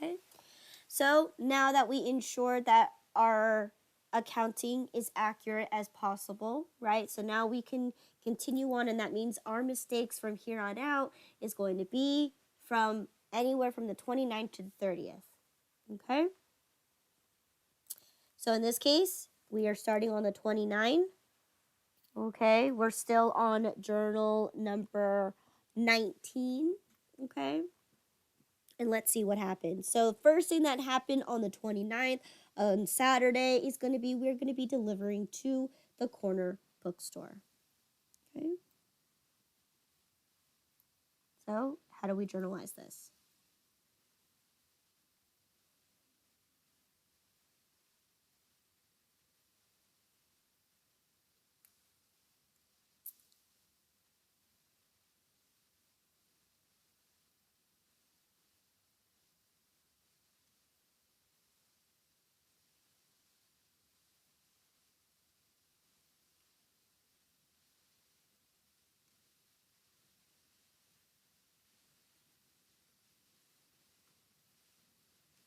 Okay, so now that we ensure that our accounting is accurate as possible, right? So now we can continue on, and that means our mistakes from here on out is going to be from anywhere from the 29th to the 30th. Okay? So in this case, we are starting on the 29th. Okay, we're still on journal number 19. Okay, and let's see what happens. So the first thing that happened on the 29th on Saturday is going to be we're going to be delivering to the corner bookstore. Okay, so how do we journalize this?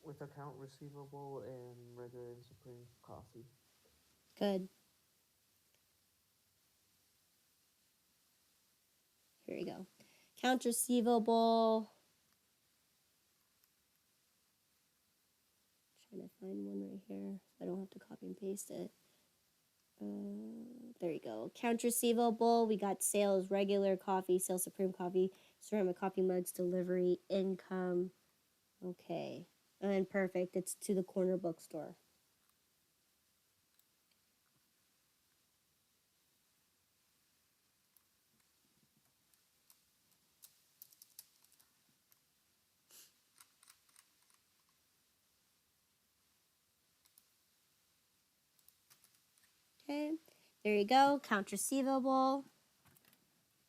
With account receivable and regular and supreme coffee. Good. Here we go. Accounts receivable. Trying to find one right here so I don't have to copy and paste it. There you go. Accounts receivable. We got sales, regular coffee, sales, supreme coffee, ceramic coffee mugs, delivery, income. Okay. And perfect. It's to the corner bookstore. Okay. There you go. Accounts receivable,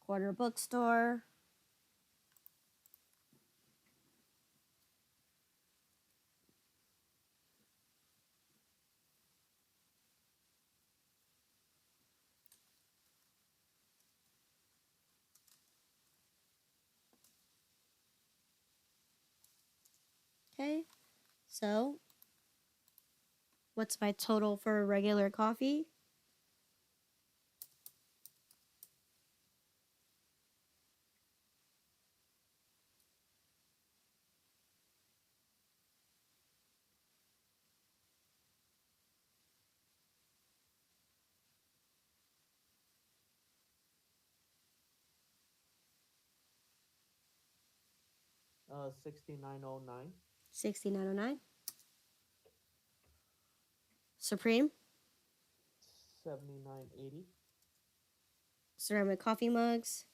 corner bookstore. Okay. So, what's my total for regular coffee? $69.09. 69.09. Supreme, 79.80. ceramic coffee mugs,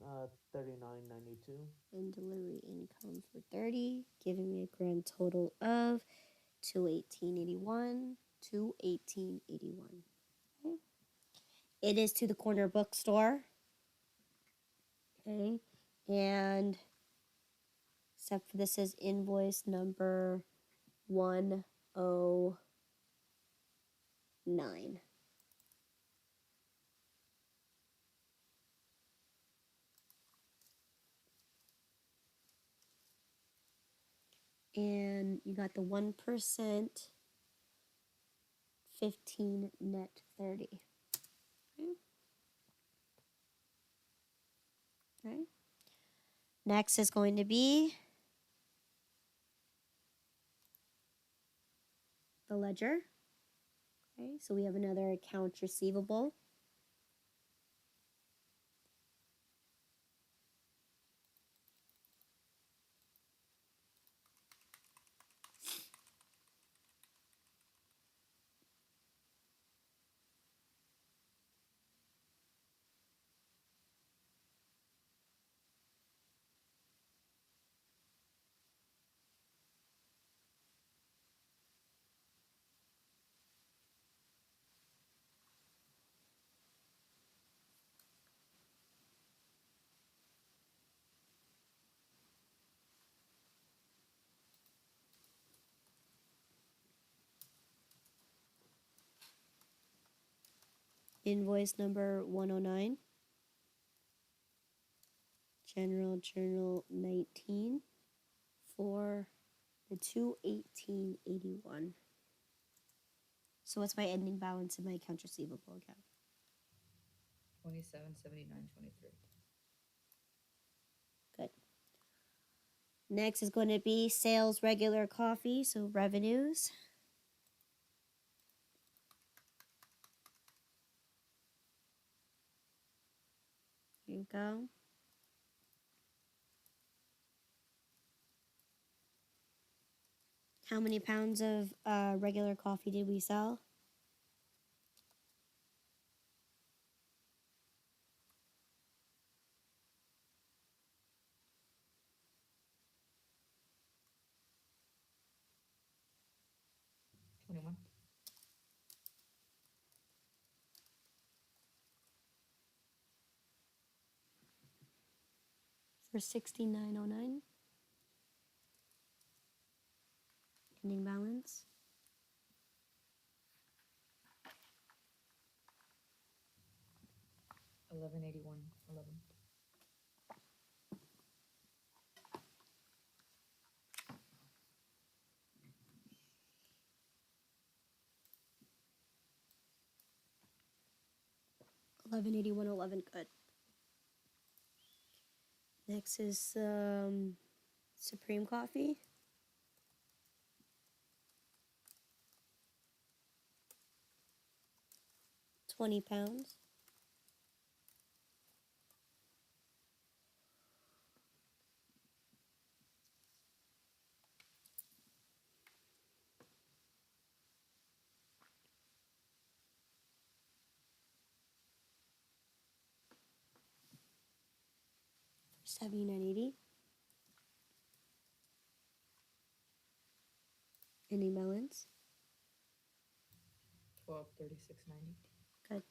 39.92. and delivery income for 30, giving me a grand total of 218.81. 218.81. Okay. It is to the corner bookstore. Okay. And except for this is invoice number 109. And you got the 1%, 15 net 30. Okay. Okay. Next is going to be the ledger. Okay, so we have another accounts receivable. Invoice number 109. General Journal 19. 218.81. So what's my ending balance in my accounts receivable account? 2779.23. Good. Next is going to be sales regular coffee, so revenues. Here you go. How many pounds of regular coffee did we sell? $21. For $69.09. Ending balance. $11.81.11. $11.81.11. Good. Next is Supreme Coffee. 20 pounds. $79.80. Ending balance. $12.36.90. Good.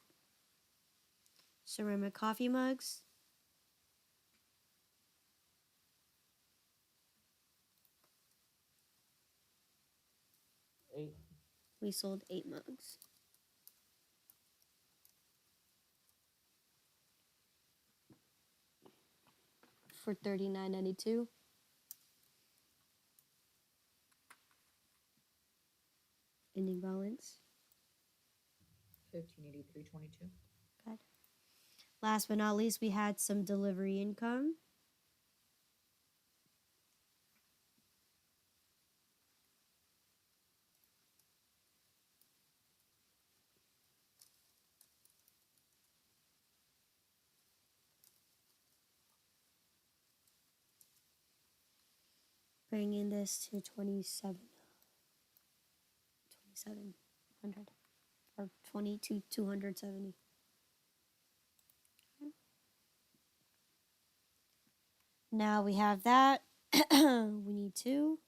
Ceramic coffee mugs. 8. We sold 8 mugs. For $39.92. Ending balance. $15.83.22. Good. Last but not least, we had some delivery income. Bringing this to 2,700 or 22,270. Now we have that. We need to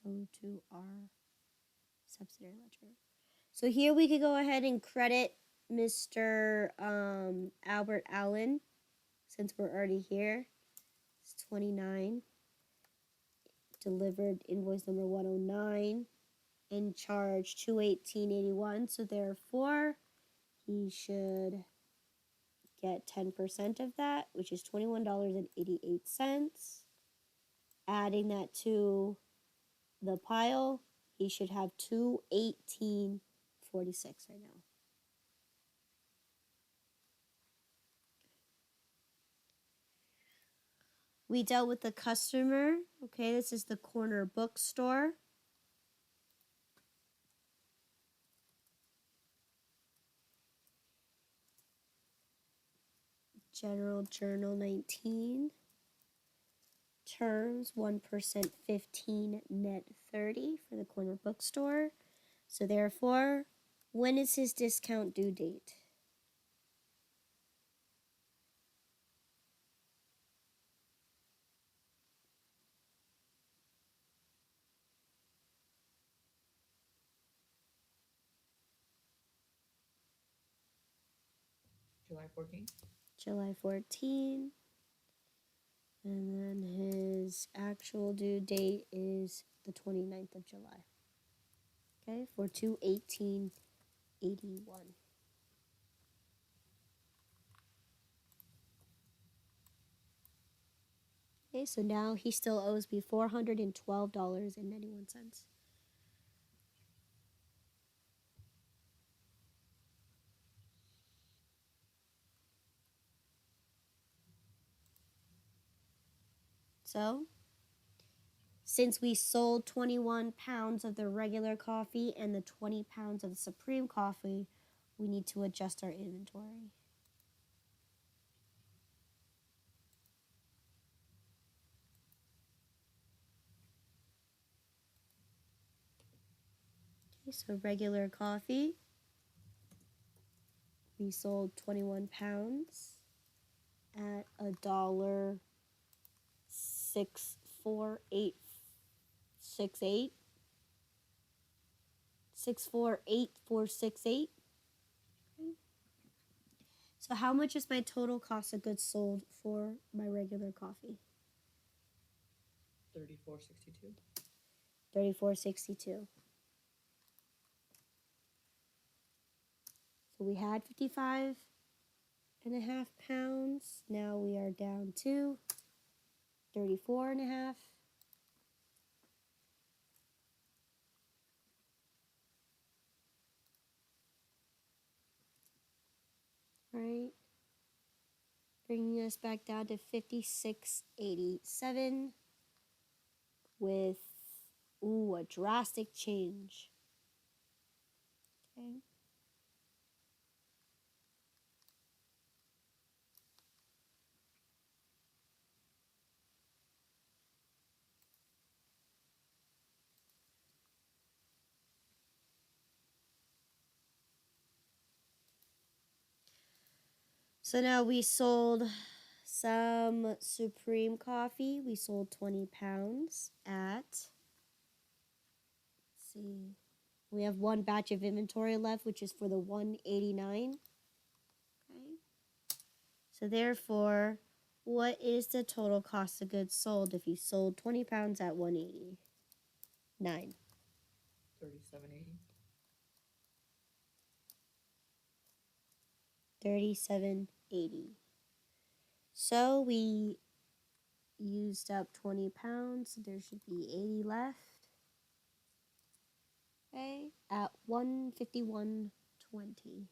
go to our subsidiary ledger. So here we could go ahead and credit Mr. Albert Allen, since we're already here. It's 29. Delivered invoice number 109 and charged 218.81. So therefore, he should get 10% of that, which is $21.88. Adding that to the pile, he should have 218.46 right now. We dealt with the customer. Okay, this is the corner bookstore. General Journal 19. Terms 1% 15, net 30 for the corner bookstore. So therefore, when is his discount due date? July 14th. July 14. And then his actual due date is the 29th of July. Okay, for 218.81. Okay, so now he still owes me $412.91. So, since we sold 21 pounds of the regular coffee and the 20 pounds of the Supreme coffee, we need to adjust our inventory. Okay, so regular coffee, we sold 21 pounds at $1.64868. 648,468. So how much is my total cost of goods sold for my regular coffee? 34.62. 34.62. So we had 55.5 pounds. Now we are down to 34.5. Right. Bringing us back down to 56.87 with a drastic change. Okay. So now we sold some Supreme coffee. We sold 20 pounds at, let's see, we have one batch of inventory left, which is for the 189. Okay. So therefore, what is the total cost of goods sold if you sold 20 pounds at 180? 9. 37.80. 37.80. So we used up 20 pounds, so there should be 80 left. Okay, at 151.20.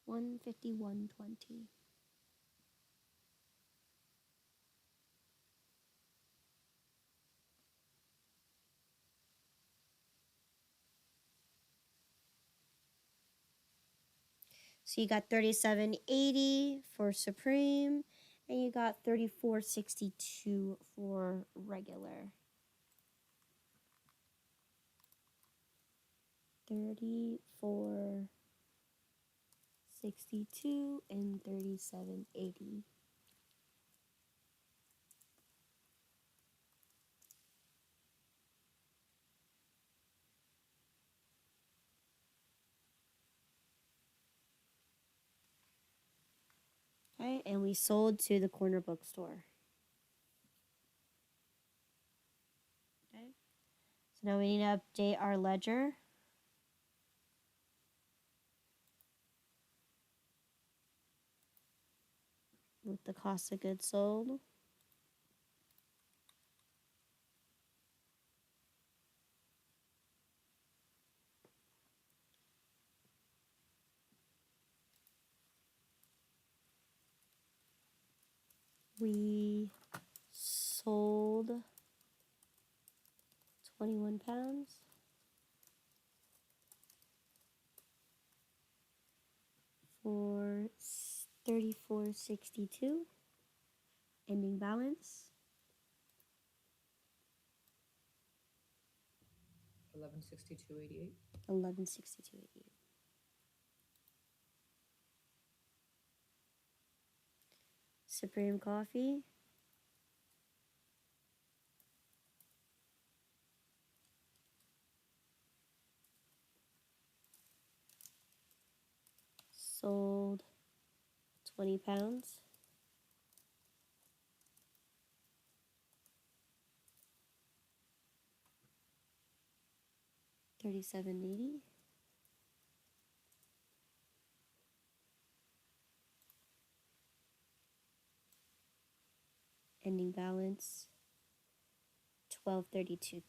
151.20. So you got 37.80 for Supreme, and you got 34.62 for regular. 34.62 and 37.80. Okay, and we sold to the corner bookstore. Okay, so now we need to update our ledger. With the cost of goods sold. We sold 21 pounds. For 34.62. Ending balance 11.62.88. 11.62.88. Supreme coffee. Sold 20 pounds. $37.80. ending balance 1232.30.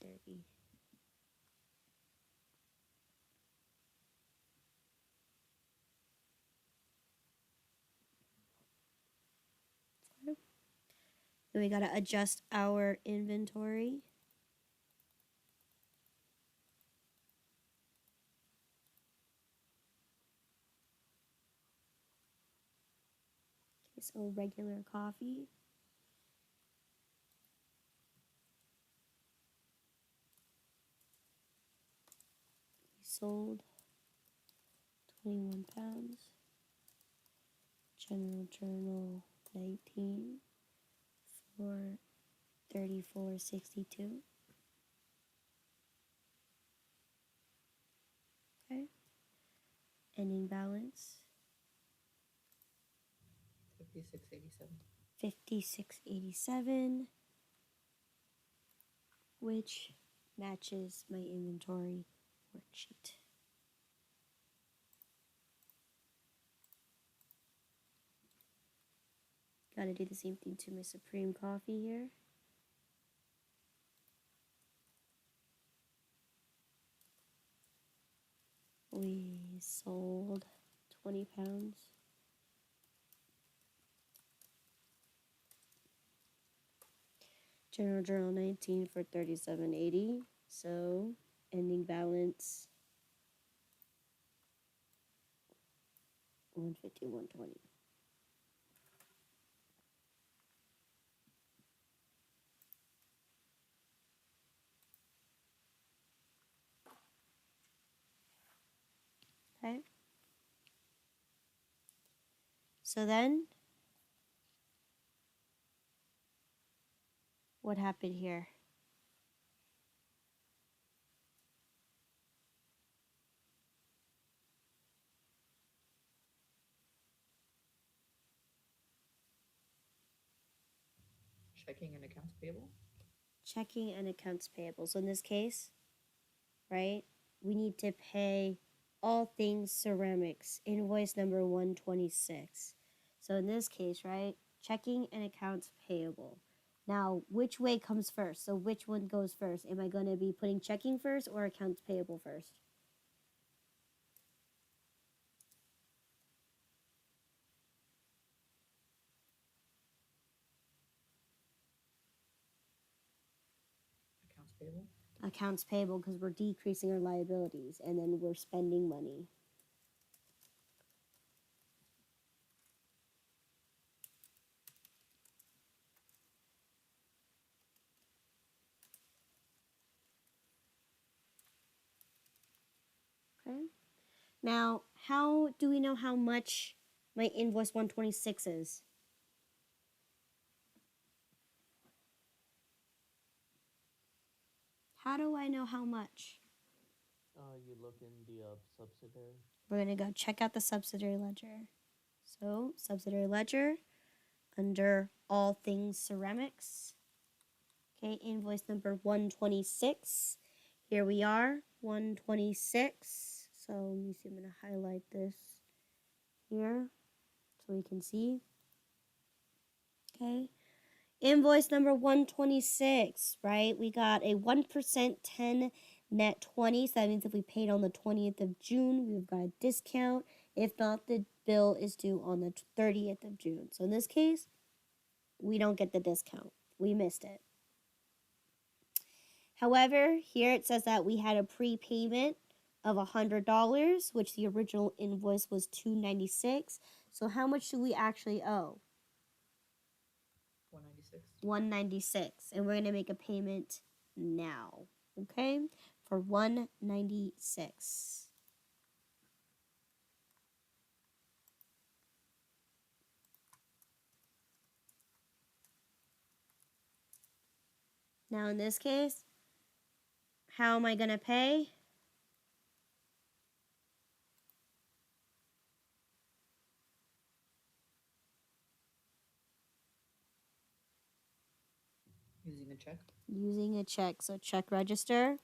Then we got to adjust our inventory. Okay, so regular coffee. We sold 21 pounds. General Journal 19 for 34.62. Okay. Ending balance 5687. 56.87, which matches my inventory worksheet. Got to do the same thing to my Supreme coffee here. We sold 20 pounds. General Journal 19 for 37.80. So ending balance 150.120. Okay. So then what happened here? Checking and accounts payable. Checking and accounts payable. So in this case, right, we need to pay all things ceramics, invoice number 126. So in this case, right, checking and accounts payable. Now, which way comes first? So which one goes first? Am I going to be putting checking first or accounts payable first? Accounts payable. Accounts payable, because we're decreasing our liabilities and then we're spending money. Okay. Now, how do we know how much my invoice 126 is? How do I know how much? You look in the subsidiary. We're going to go check out the subsidiary ledger. So, subsidiary ledger under all things ceramics. Okay, invoice number 126. Here we are, 126. So, let me see, I'm going to highlight this here so we can see. Okay. Invoice number 126, right? We got a 1% 10 net 20. So that means if we paid on the 20th of June, we've got a discount. If not, the bill is due on the 30th of June. So in this case, we don't get the discount. We missed it. However, here it says that we had a prepayment of $100, which the original invoice was $296. So how much do we actually owe? 196. 196, and we're going to make a payment now, okay, for 196. Now in this case, how am I going to pay? Using a check. Using a check. So check register.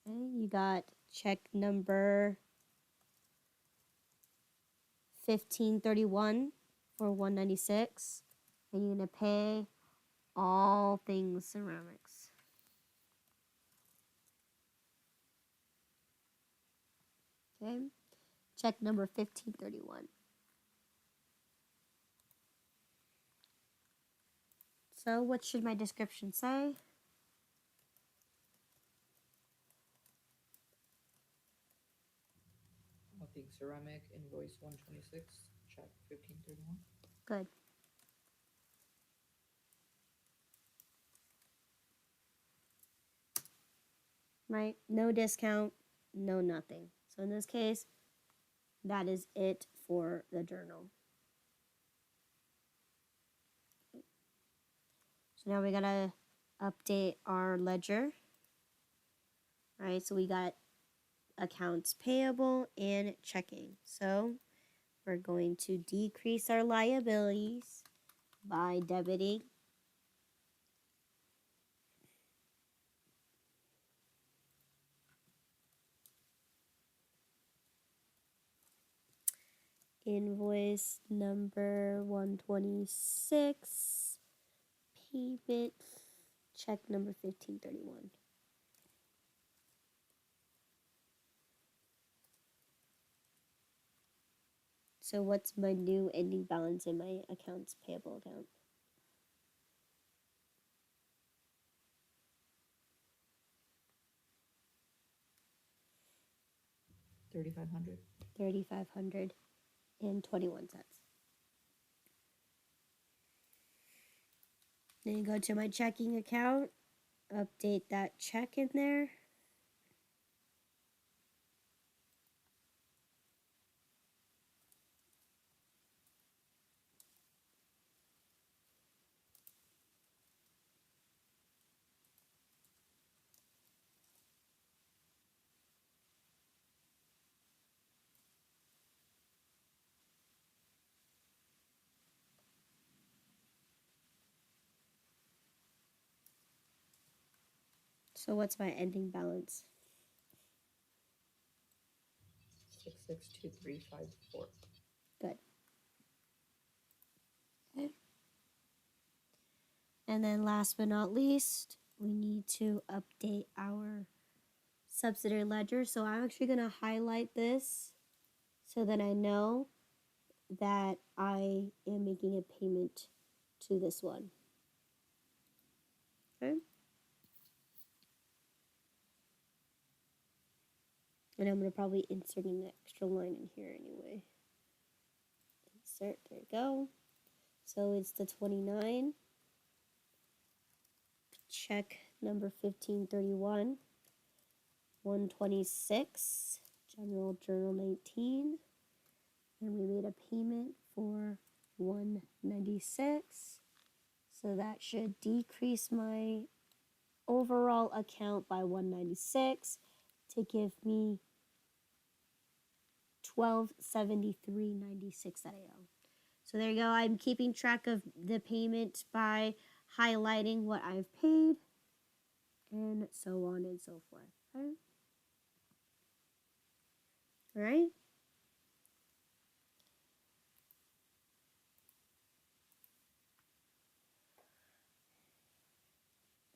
Okay, you got check number 1531 for 196. and you're going to pay all things ceramics. Okay, check number 1531. So what should my description say? All things ceramic, invoice 126, check 1531. Good. Right? No discount, no nothing. So in this case, that is it for the journal. So now we gotta update our ledger. Right? So we got accounts payable and checking. So we're going to decrease our liabilities by debiting invoice number 126, payment, check number 1531. So what's my new ending balance in my accounts payable account? 3,500. 3,521 cents. Then you go to my checking account, update that check in there. So what's my ending balance? 662354. Good. Okay. And then last but not least, we need to update our subsidiary ledger. So I'm actually going to highlight this so that I know that I am making a payment to this one. Okay. And I'm going to probably insert an extra line in here anyway. Insert, there we go. So it's the 29. Check number 1531. 126. General Journal 19. And we made a payment for 196. So that should decrease my overall account by 196 to give me 1273.96 that I owe. So there you go. I'm keeping track of the payment by highlighting what I've paid and so on and so forth. Okay? All right?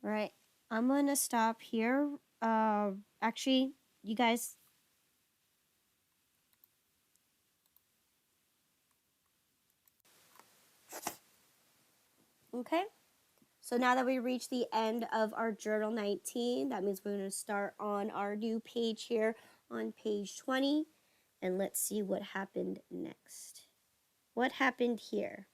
All right. I'm going to stop here. Actually, you guys. Okay. So now that we reached the end of our journal 19, that means we're going to start on our new page here on page 20. And let's see what happened next. What happened here?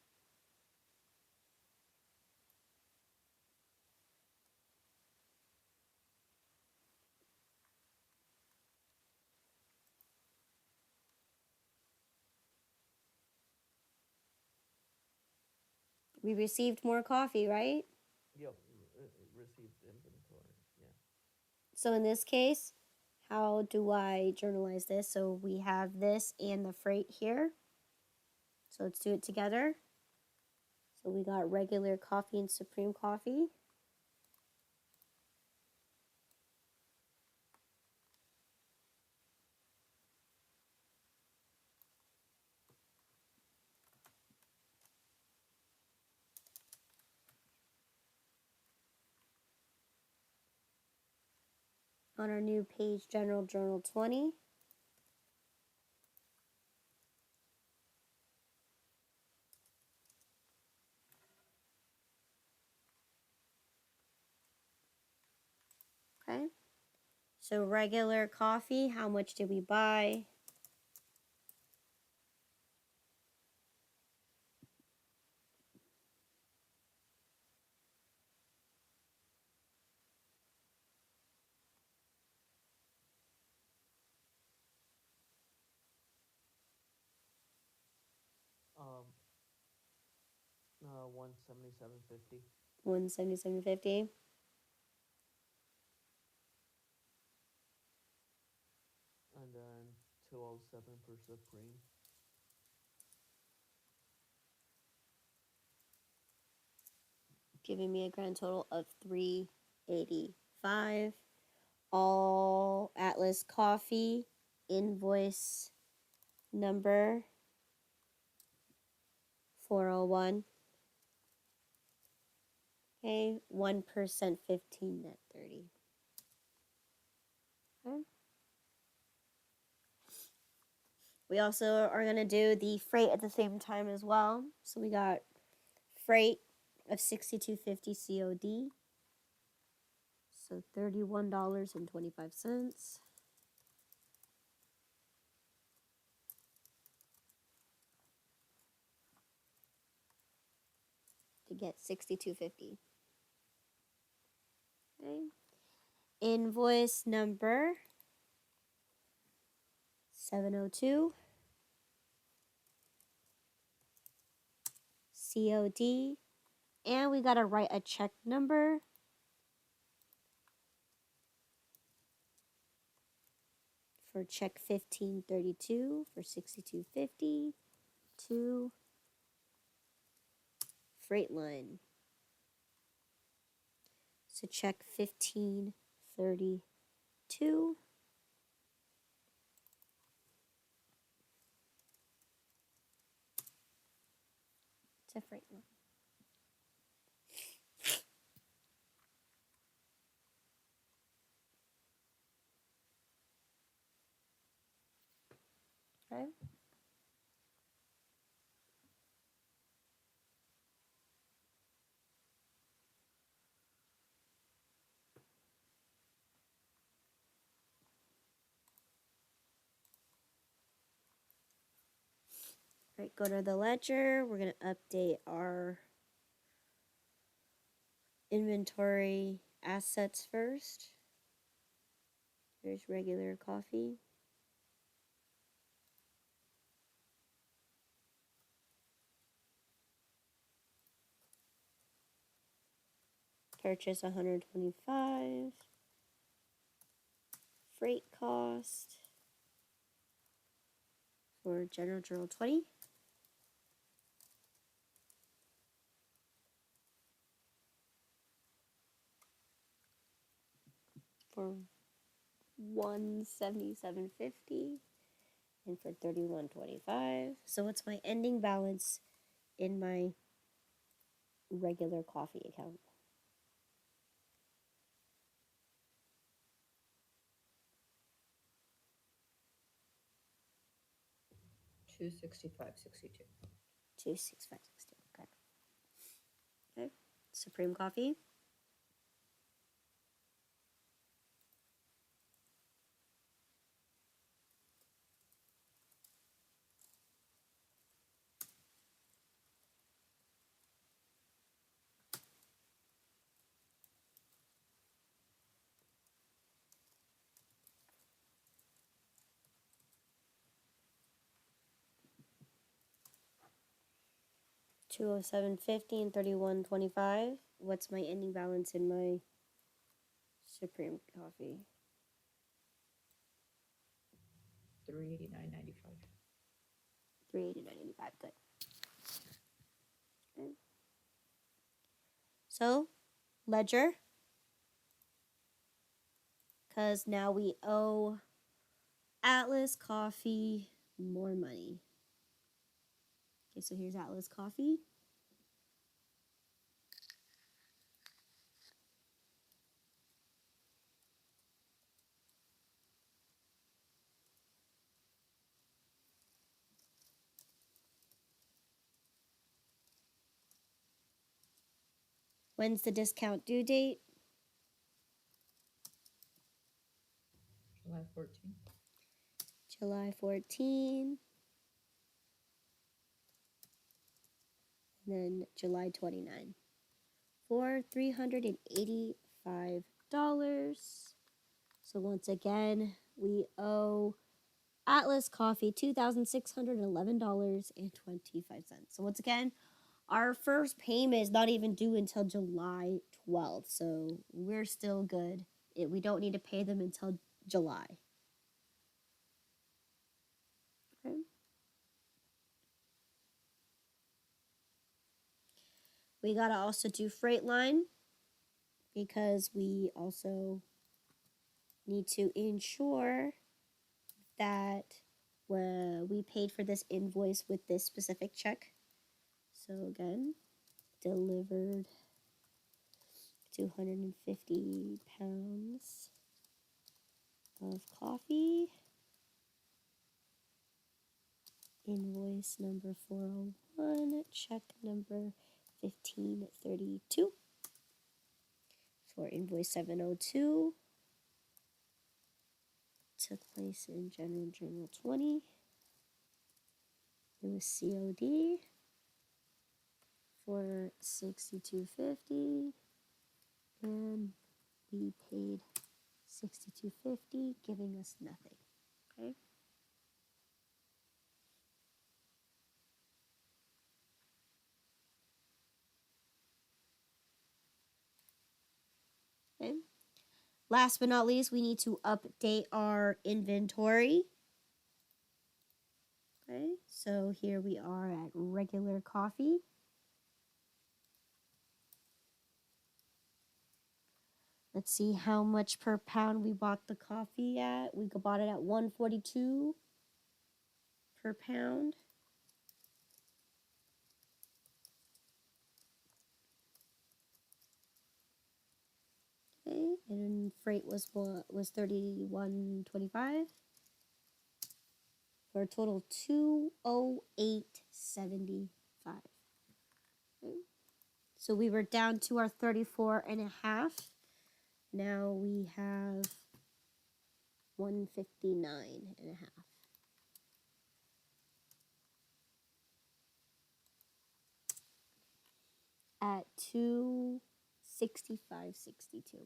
We received more coffee, right? Yep. Received inventory. Yeah. So in this case, how do I journalize this? So we have this and the freight here. So let's do it together. So we got regular coffee and supreme coffee. on our new page, General Journal 20. Okay. So regular coffee, how much did we buy? Um, 177.50. $177.50. And then 207 for Supreme. Giving me a grand total of $385. All Atlas Coffee invoice number 401. Okay, 1% 15 net 30. Okay. We also are going to do the freight at the same time as well. So we got freight of $62.50 COD. So $31.25 to get $62.50. Okay. Invoice number 702 COD. And we got to write a check number for check 1532 for $62.50 to Freight So check 1532 to Freight Okay. Right, go to the ledger. We're going to update our inventory assets first. There's regular coffee. Purchase 125. Freight cost for General Journal 20. For $177.50 and for $31.25. So what's my ending balance in my regular coffee account? 265.62. 265.60. Okay. Okay. Supreme coffee. $207.50 and $31.25. What's my ending balance in my Supreme coffee? 389.95. $389.95. Good. Okay. So, ledger. Because now we owe Atlas Coffee more money. Okay, so here's Atlas Coffee. When's the discount due date? July 14th. July 14. And then July 29. For $385. So once again, we owe Atlas Coffee $2,611.25. So once again, our first payment is not even due until July 12th. So we're still good. We don't need to pay them until July. Okay. We gotta also do freight line because we also need to ensure that we paid for this invoice with this specific check. So again, delivered 250 pounds of coffee. Invoice number 401, check number 1532 for invoice 702. Took place in Journal 20. It was COD for $62.50, and we paid $62.50, giving us nothing. Okay. Okay. Last but not least, we need to update our inventory. Okay, so here we are at regular coffee. Let's see how much per pound we bought the coffee at. We bought it at $1.42 per pound. Okay, and freight was $31.25 for a total of $208.75. Okay. So we were down to our 34.5. Now we have 159.5. At 265.62.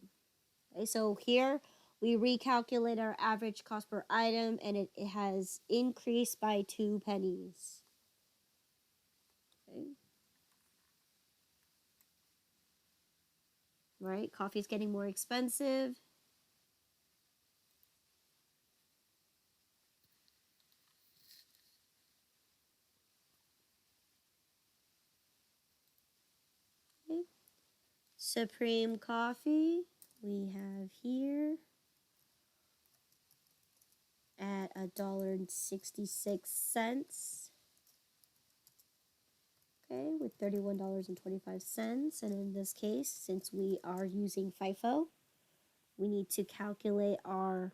Okay, so here we recalculate our average cost per item, and it has increased by 2 pennies. Okay. Right, coffee's getting more expensive. Okay. Supreme coffee we have here at $1.66. Okay, with $31.25. And in this case, since we are using FIFO, we need to calculate our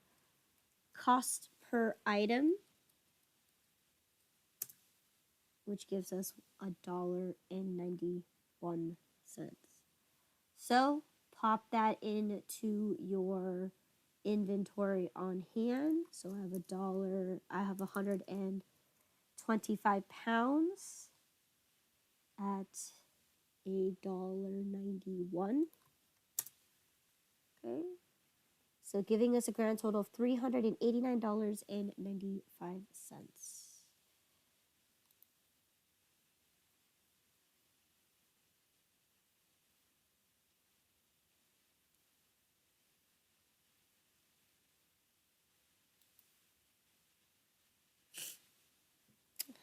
cost per item, which gives us $1.91. So pop that into your inventory on hand. So I have 125 pounds at $1.91. Okay. So giving us a grand total of $389.95.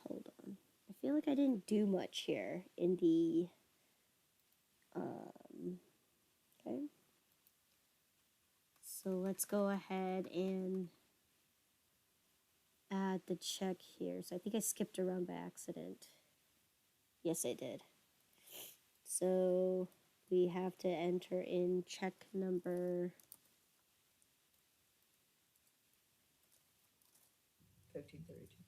Hold on. I feel like I didn't do much here in the okay. So let's go ahead and add the check here. So I think I skipped around by accident. Yes, I did. So we have to enter in check number 1532.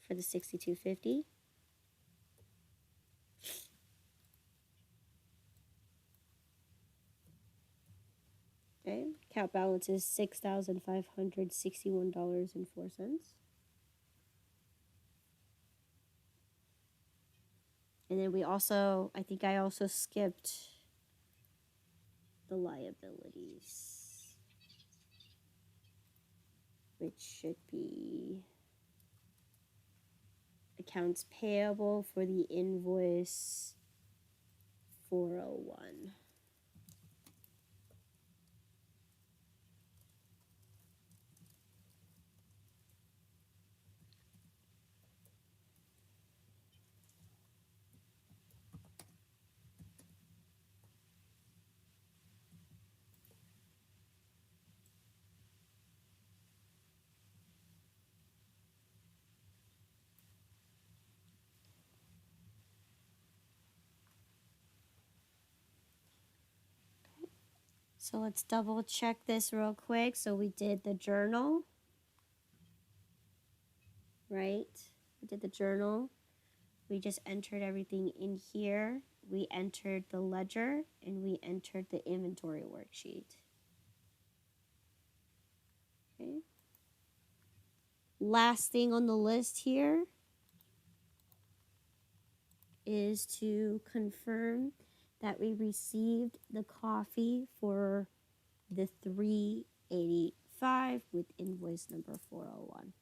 for the 62.50. Okay, account balance is $6,561.04. And then we also, I think I also skipped the liabilities, which should be accounts payable for the invoice 401. So let's double check this real quick. So we did the journal, right? We did the journal. We just entered everything in here. We entered the ledger and we entered the inventory worksheet. Okay. Last thing on the list here is to confirm that we received the coffee for the 385 with invoice number 401.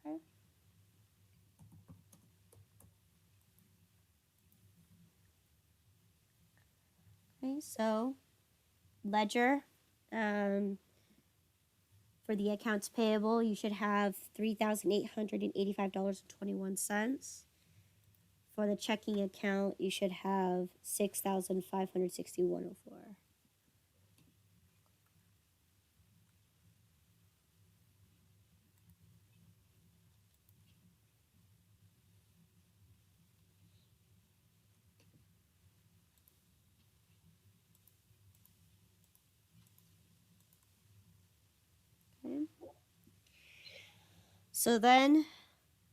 Okay. Okay, so ledger, for the accounts payable, you should have $3,885.21. For the checking account, you should have $6,561.04. Okay. So then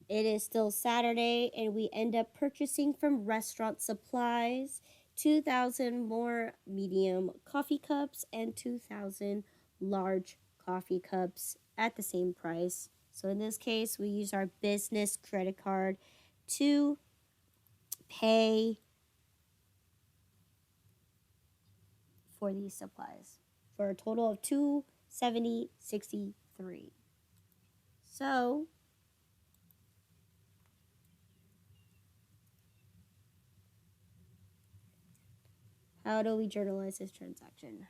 it is still Saturday, and we end up purchasing from restaurant supplies 2,000 more medium coffee cups and 2,000 large coffee cups at the same price. So in this case, we use our business credit card to pay for these supplies for a total of $270.63. So how do we journalize this transaction?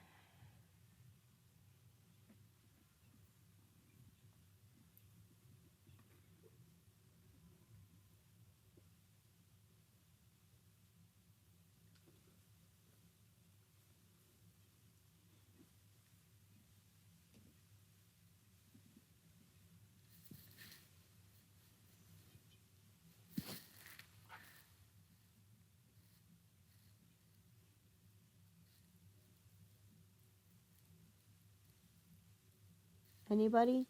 Anybody?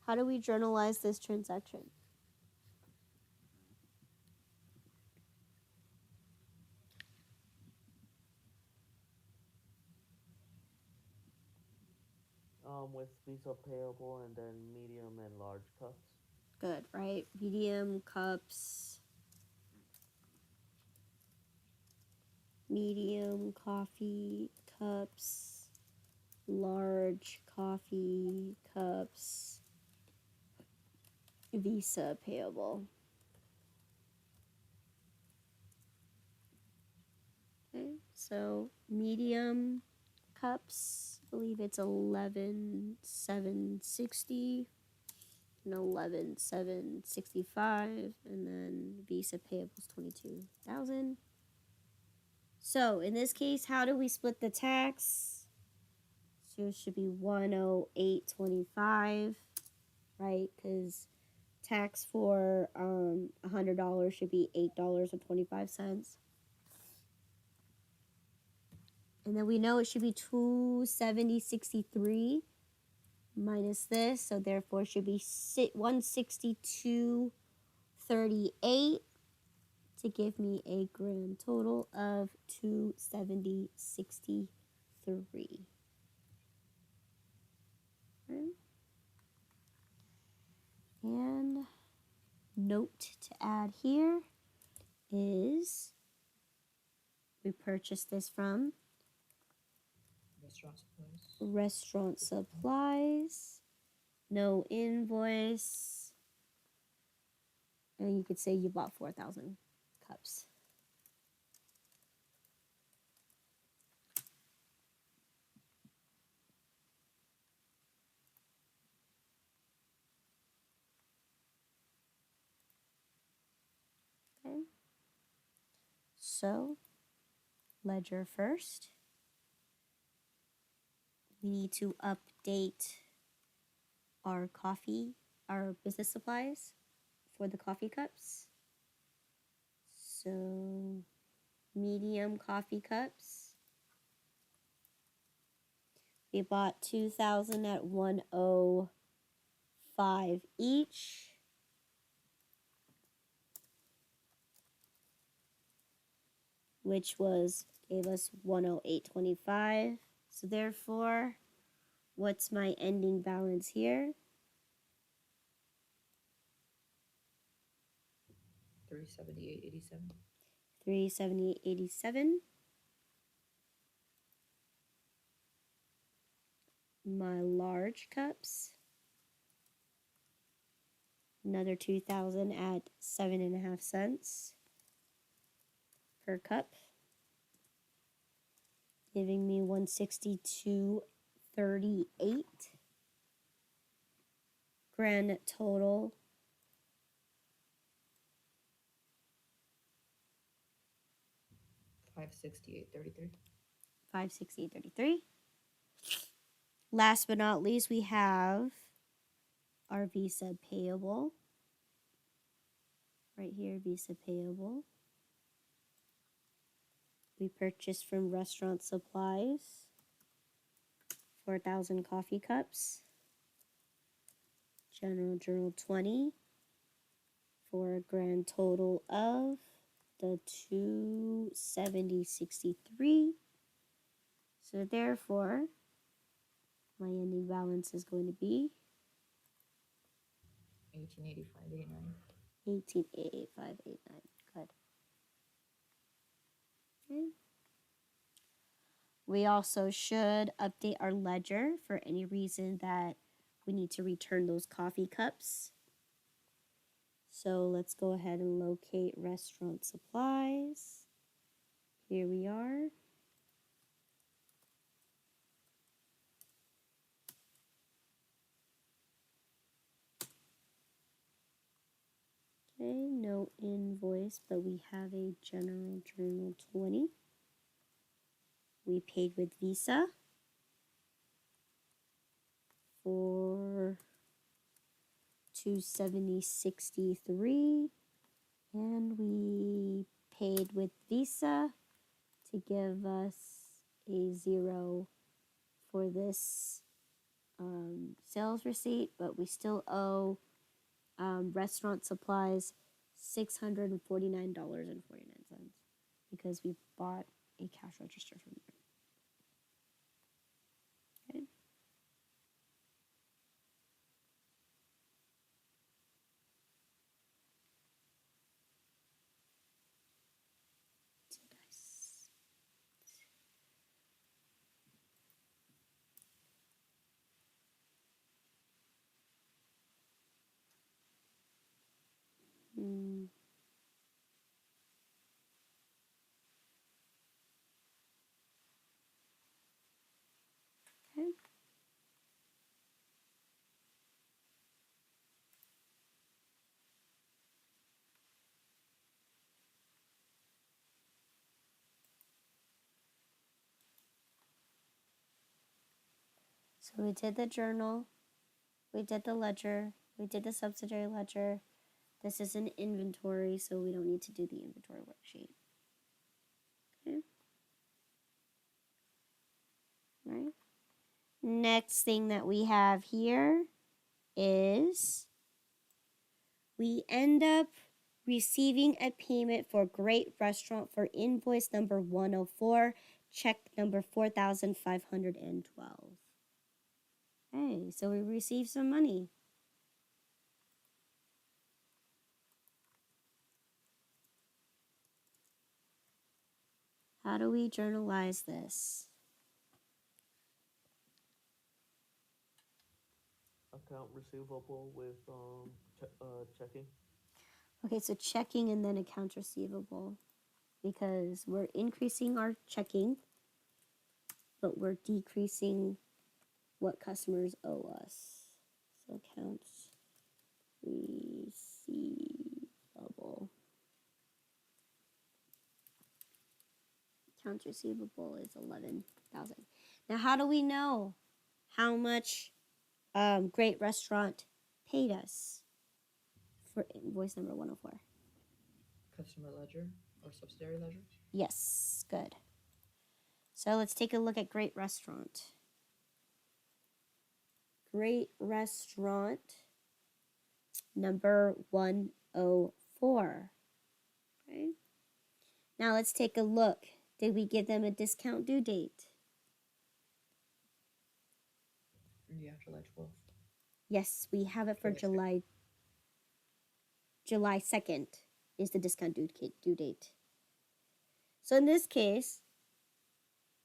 How do we journalize this transaction? With Visa payable and then medium and large cups. Good, right? Medium cups, medium coffee cups, large coffee cups, Visa payable. Okay, so medium cups, I believe it's 11,760 and 11,765, and then Visa payable is 22,000. So in this case, how do we split the tax? So it should be 108.25, right? Because tax for $100 should be $8.25. And then we know it should be 270.63 minus this, so therefore it should be 162.38 to give me a grand total of 270.63. 3. Okay. And note to add here is we purchased this from Restaurant supplies. Restaurant Supplies. No invoice. And you could say you bought 4,000 cups. Okay. So, ledger first. We need to update our business supplies for the coffee cups. So, medium coffee cups. We bought 2,000 at 105 each. Which gave us 108.25. So therefore, what's my ending balance here? 378.87. 378.87. My large cups, another 2,000 at 7.5 cents per cup, giving me 162.38. Grand total 568.33. 568.33. Last but not least, we have our Visa payable. Right here, Visa payable. We purchased from Restaurant Supplies 4,000 coffee cups. General Journal 20 for a grand total of the 270.63. So therefore, my ending balance is going to be 1885.89. 18,885.89. Good. Okay. We also should update our ledger for any reason that we need to return those coffee cups. So let's go ahead and locate Restaurant Supplies. Here we are. Okay, no invoice, but we have a General Journal 20. We paid with Visa for 270.63, and we paid with Visa to give us a 0 for this sales receipt, but we still owe Restaurant Supplies $649.49 because we bought a cash register from there. Okay. Nice. Okay. So we did the journal, we did the ledger, we did the subsidiary ledger. This is an inventory, so we don't need to do the inventory worksheet. Okay. All right. Next thing that we have here is we end up receiving a payment for Great Restaurant for invoice number 104 check number 4,512. Okay, so we received some money. How do we journalize this? Account receivable with checking. Okay, so checking and then accounts receivable, because we're increasing our checking, but we're decreasing what customers owe us. So accounts receivable. Accounts receivable is 11,000. Now, how do we know how much Great Restaurant paid us for invoice number 104? Customer ledger or subsidiary ledger. Yes, good. So let's take a look at Great Restaurant. Great Restaurant number 104. Okay. Now let's take a look. Did we give them a discount due date? Yeah, July 12th. Yes, we have it for July July 2nd is the discount due date. So in this case,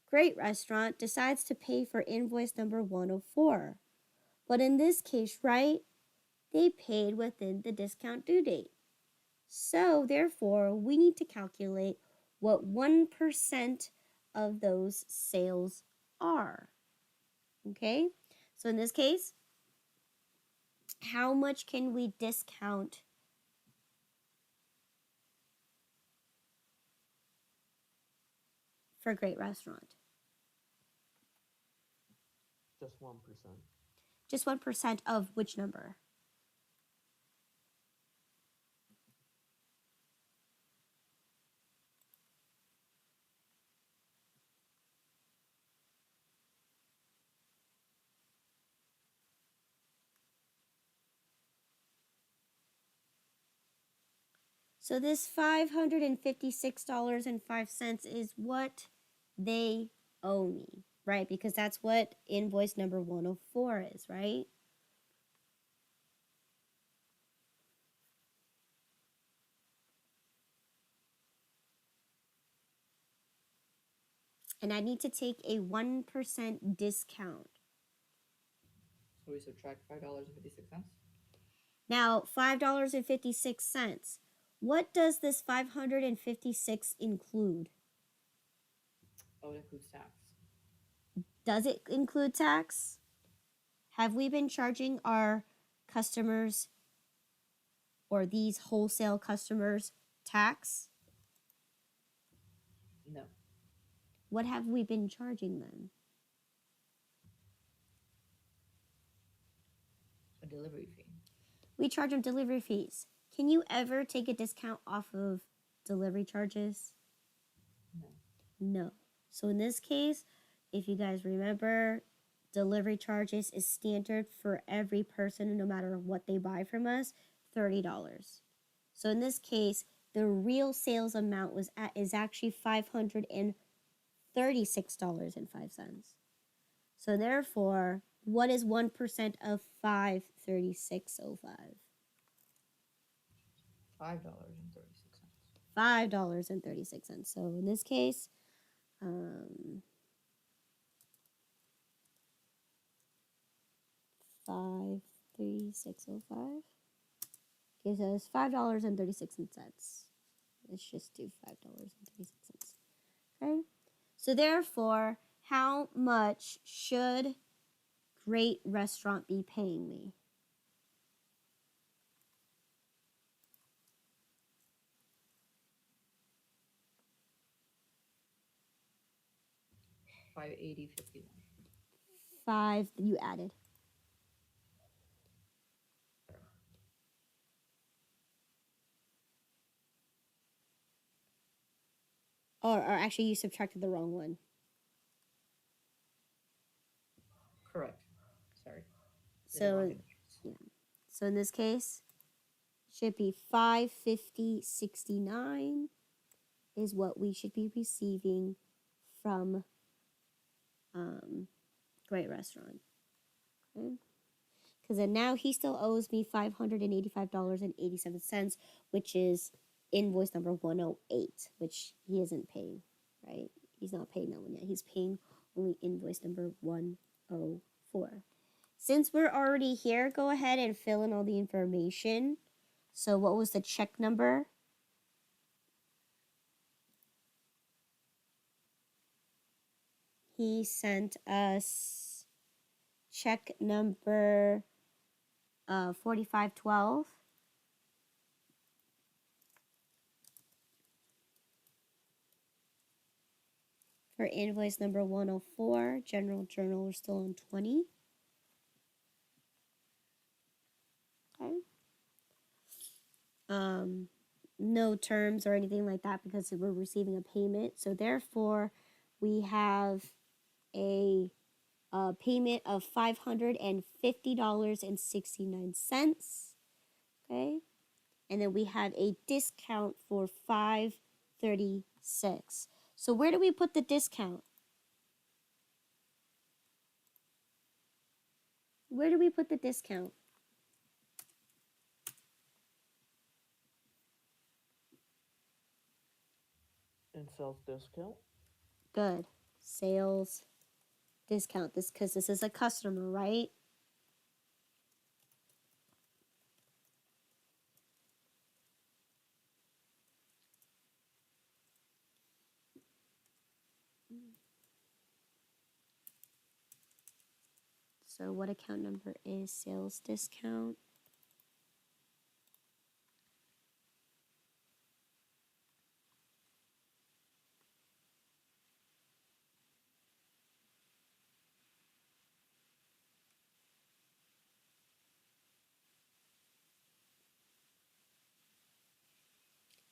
Great Restaurant decides to pay for invoice number 104. But in this case, right, they paid within the discount due date. So therefore, we need to calculate what 1% of those sales are. Okay? So in this case, how much can we discount for Great Restaurant? Just 1%. Just 1% of which number? So this $556.05 is what they owe me, right? Because that's what invoice number 104 is, right? And I need to take a 1% discount. So we subtract $5.56. Now, $5.56. What does this 556 include? Oh, it includes tax. Does it include tax? Have we been charging our customers or these wholesale customers tax? No. What have we been charging them? A delivery fee. We charge them delivery fees. Can you ever take a discount off of delivery charges? No. No. So in this case, if you guys remember, delivery charges is standard for every person, no matter what they buy from us, $30. So in this case, the real sales amount is actually $536.05. So therefore, what is 1% of 536.05? $5.36. $5.36. So in this case, 536.05 gives us $5.36. Let's just do $5.36. Okay. So therefore, how much should Great Restaurant be paying me? $580.51. 5 you added. Or actually, you subtracted the wrong one. Correct. Sorry. So, yeah. So in this case, should be 550.69 is what we should be receiving from Great Restaurant. Okay. Because then now he still owes me $585.87, which is invoice number 108, which he isn't paying, right? He's not paying that one yet. He's paying only invoice number 104. Since we're already here, go ahead and fill in all the information. So what was the check number? He sent us check number 4512. For invoice number 104, General Journal, we're still on 20. Okay. No terms or anything like that because we're receiving a payment. So therefore, we have a payment of $550.69. Okay. And then we have a discount for $536. So where do we put the discount? Where do we put the discount? In sales discount. Good. Sales discount. This because this is a customer, right? So what account number is sales discount?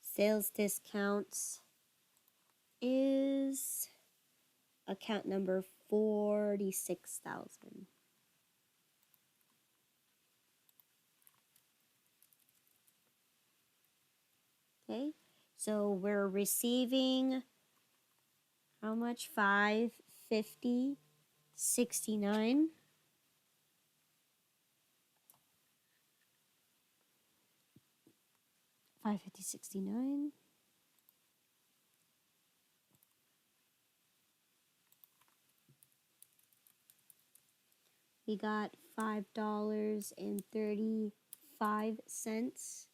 Sales discounts is account number 46,000. Okay, so we're receiving how much? 550.69. $550.69. We got $5.35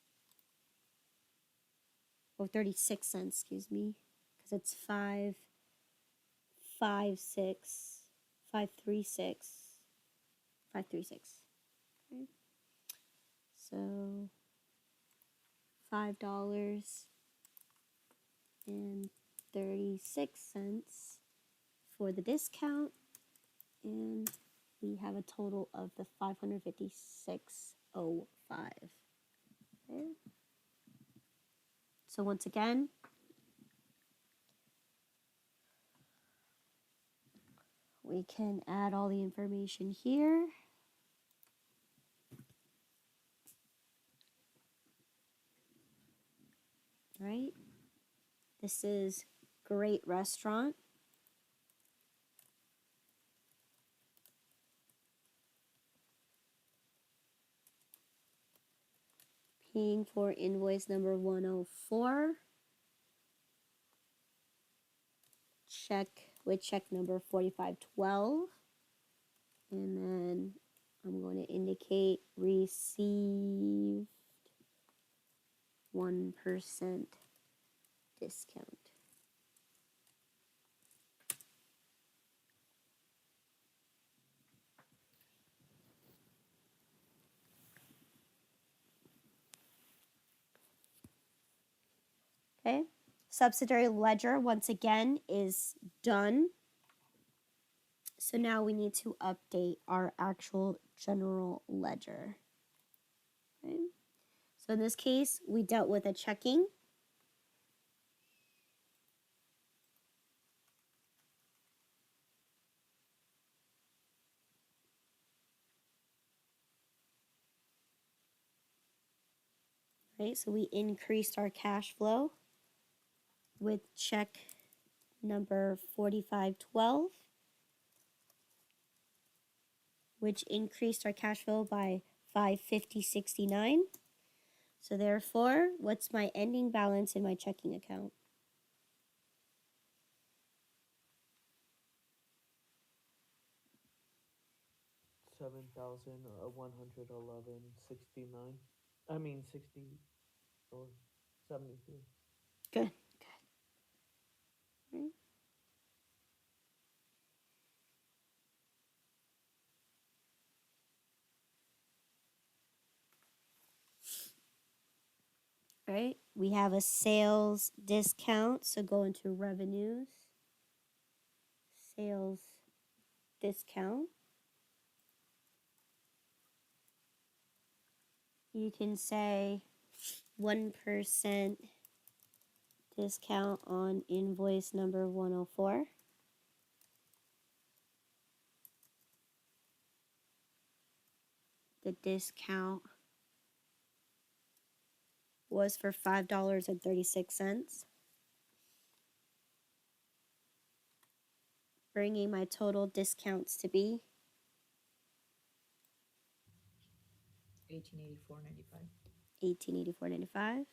or 36 cents, excuse me, because it's 556, 536, 536. Okay, so $5.36 for the discount, and we have a total of the 556.05. Okay. So once again, we can add all the information here. Right? This is Great Restaurant. Paying for invoice number 104. Check with check number 4512. And then I'm going to indicate received 1% discount. Okay, subsidiary ledger once again is done. So now we need to update our actual general ledger. Okay. So in this case, we dealt with a checking. Right, so we increased our cash flow with check number 4512, which increased our cash flow by 550.69. So therefore, what's my ending balance in my checking account? $7,111.69. I mean 60 or 73. Good. Right. Right. We have a sales discount, so go into revenues. Sales discount. You can say 1% discount on invoice number 104. The discount was for $5.36, bringing my total discounts to be 1884.95. $1884.95.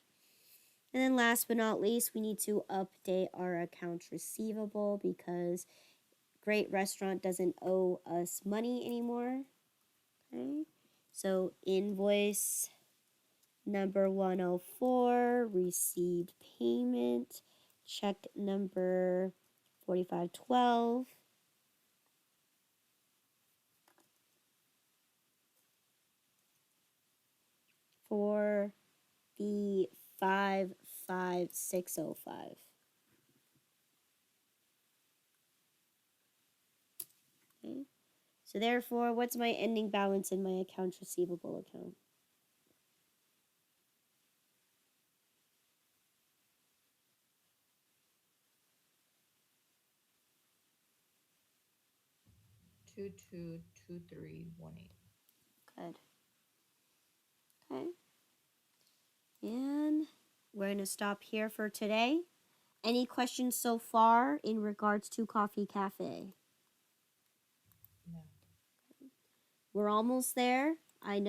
And then last but not least, we need to update our accounts receivable because Great Restaurant doesn't owe us money anymore. Okay, so invoice number 104, received payment, check number 4512. For the 55605. Okay. So therefore, what's my ending balance in my accounts receivable account? $222318. Good. Okay. And we're going to stop here for today. Any questions so far in regards to Coffee Cafe? No. We're almost there. I know